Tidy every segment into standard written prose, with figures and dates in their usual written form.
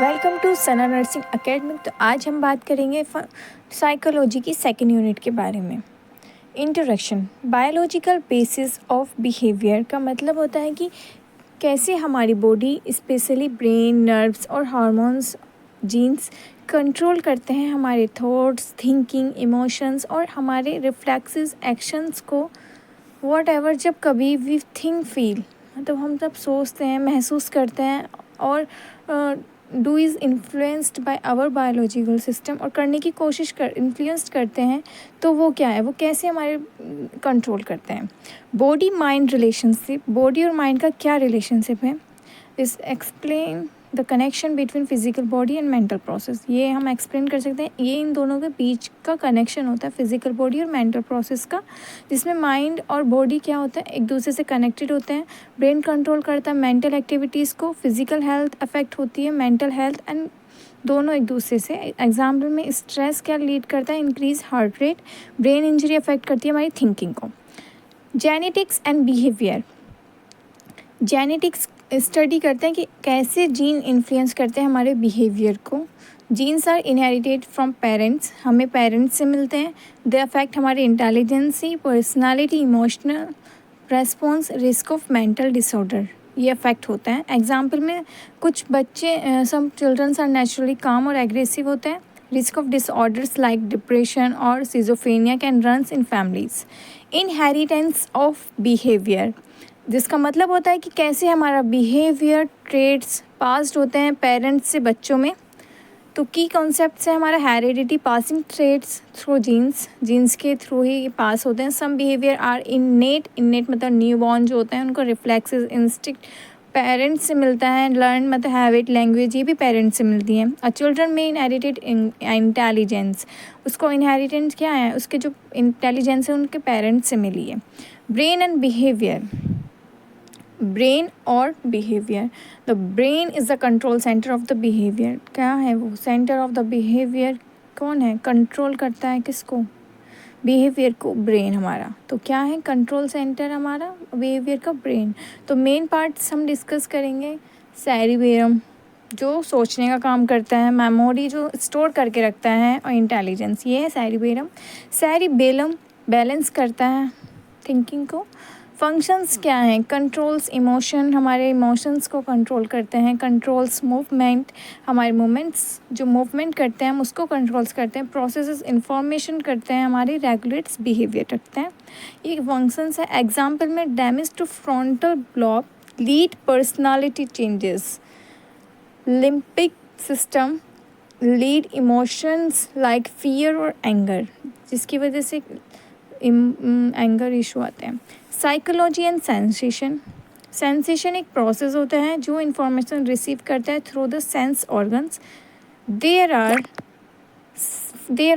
Welcome to Sana nursing academy. तो आज हम बात करेंगे साइकोलॉजी की सेकेंड यूनिट के बारे में। Introduction. Biological basis of behaviour का मतलब होता है कि कैसे हमारी बॉडी स्पेशली ब्रेन, नर्व्स और हार्मोन्स, जीन्स कंट्रोल करते हैं हमारे थॉट्स, थिंकिंग, इमोशंस और हमारे रिफ्लेक्सेस, एक्शंस को। वॉट एवर, जब कभी वी थिंक फील, मतलब हम जब सोचते हैं, महसूस करते हैं और do is influenced by our biological system, और करने की कोशिश इन्फ्लुएंस्ड करते हैं, तो वो क्या है, वो कैसे हमारे कंट्रोल करते हैं। बॉडी माइंड रिलेशनशिप, बॉडी और माइंड का क्या रिलेशनशिप है। This explain the connection between physical body and mental process. ये हम एक्सप्लेन कर सकते हैं, ये इन दोनों के बीच का कनेक्शन होता है, फिजिकल बॉडी और मेंटल प्रोसेस का, जिसमें माइंड और बॉडी क्या होता है, एक दूसरे से कनेक्टेड होते हैं। ब्रेन कंट्रोल करता है मेंटल एक्टिविटीज़ को, फिजिकल हेल्थ अफेक्ट होती है, मेंटल हेल्थ, एंड दोनों एक दूसरे से। एग्जाम्पल में स्ट्रेस क्या लीड करता है, increase heart rate. Brain injury affect करती है हमारी थिंकिंग को। Genetics and behaviour. Genetics study करते हैं कि कैसे जीन इन्फ्लुएंस करते हैं हमारे बिहेवियर को। Genes are inherited from parents, हमें पेरेंट्स से मिलते हैं। दे अफेक्ट हमारे intelligency, personality, emotional response, risk of mental disorder, ये अफेक्ट होता है। एग्जाम्पल में कुछ बच्चे, सम चिल्ड्रंस आर नेचुरली काम और एग्रेसिव होते हैं। Risk of disorders like depression और schizophrenia can runs in families. Inheritance of behaviour, जिसका मतलब होता है कि कैसे हमारा बिहेवियर ट्रेड्स पास्ड होते हैं पेरेंट्स से बच्चों में। तो की कॉन्सेप्ट से हमारा heredity, passing traits through genes, genes के थ्रू ही पास होते हैं। Some behaviour are innate, innate मतलब न्यूबॉर्न जो होते हैं उनको रिफ्लेक्सेस, इंस्टिंक्ट पेरेंट्स से मिलता है। लर्न मतलब हैबिट, लैंग्वेज, ये भी पेरेंट्स से मिलती है। अ चिल्ड्रन में इनहेरिटेड इंटेलिजेंस, उसको इनहेरिटेंस क्या है, उसके जो इंटेलिजेंस है उनके पेरेंट्स से मिली है। ब्रेन एंड बिहेवियर, ब्रेन और behaviour. The brain is the control centre of the behaviour. क्या है वो सेंटर ऑफ द बिहेवियर, कौन है, कंट्रोल करता है किसको, बिहेवियर को, ब्रेन हमारा। तो क्या है कंट्रोल सेंटर हमारा बिहेवियर का, ब्रेन। तो मेन पार्ट्स हम डिस्कस करेंगे। सेरिबेरम जो सोचने का काम करता है, मेमोरी जो स्टोर करके रखता है, और इंटेलिजेंस, ये है सेरिबेरम। सेरिबेलम बैलेंस करता है थिंकिंग को। फंक्शंस क्या हैं, कंट्रोल्स इमोशन, हमारे इमोशंस को कंट्रोल करते हैं। कंट्रोल्स मूवमेंट, हमारे मूवमेंट्स जो मूवमेंट करते हैं हम उसको कंट्रोल्स करते हैं। प्रोसेसेस इंफॉर्मेशन करते हैं, हमारे रेगुलेट्स बिहेवियर रखते हैं। ये फंक्शंस है। एग्जाम्पल में damage to frontal lobe lead personality changes. Limbic system lead emotions like fear और एंगर, जिसकी वजह से एंगर इशू आते हैं। Psychology and sensation. सेंसेशन एक प्रोसेस होता है जो इंफॉर्मेशन रिसीव करता है through the sense organs. There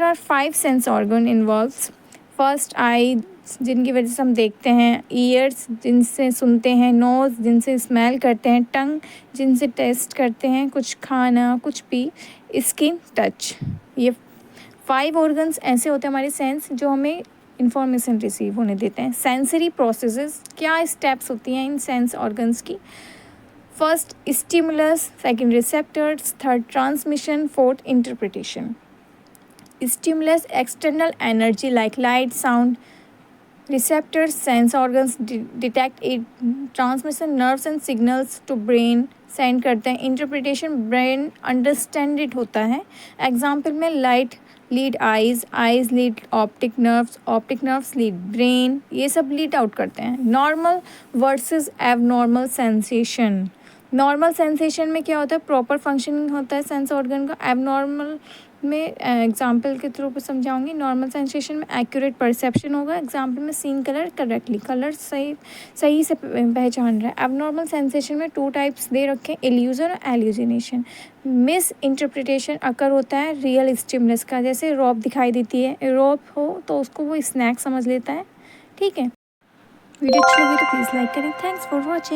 are 5 sense organ involves. First eye, जिनकी वजह से हम देखते हैं। ईयर्स, जिनसे सुनते हैं। नोज़, जिनसे स्मेल करते हैं। टंग, जिनसे टेस्ट करते हैं कुछ खाना, कुछ भी। स्किन, टच, ये 5 ऑर्गन्स ऐसे होते हैं हमारे सेंस जो हमें इंफॉर्मेशन रिसीव होने देते हैं। सेंसरी प्रोसेसेस, क्या स्टेप्स होती हैं इन सेंस ऑर्गन्स की। First stimulus, second receptors, third transmission, fourth interpretation. Stimulus external energy like light, sound. Receptors sense organs detect it. Transmission nerves and signals to brain send करते हैं। Interpretation brain understand it होता है। Example में light lead eyes, eyes lead optic nerves lead brain, ये सब lead out करते हैं। Normal versus abnormal sensation. Normal sensation में क्या होता है, प्रॉपर फंक्शनिंग होता है सेंस ऑर्गन का। एबनॉर्मल में एग्जाम्पल के थ्रू पर समझाऊंगी। नॉर्मल सेंसेशन में एक्यूरेट परसेप्शन होगा। एग्जाम्पल में सीइंग कलर करेक्टली, कलर सही से पहचान रहा है। एबनॉर्मल सेंसेशन में 2 टाइप्स दे रखे हैं, इल्यूजन और एल्यूजिनेशन। मिस इंटरप्रिटेशन अकर होता है रियल स्टिमुलस का, जैसे रॉप दिखाई देती है, रॉप हो तो उसको वो स्नैक समझ लेता है। ठीक है, वीडियो अच्छी लगी तो प्लीज़ लाइक करें। Thanks for watching.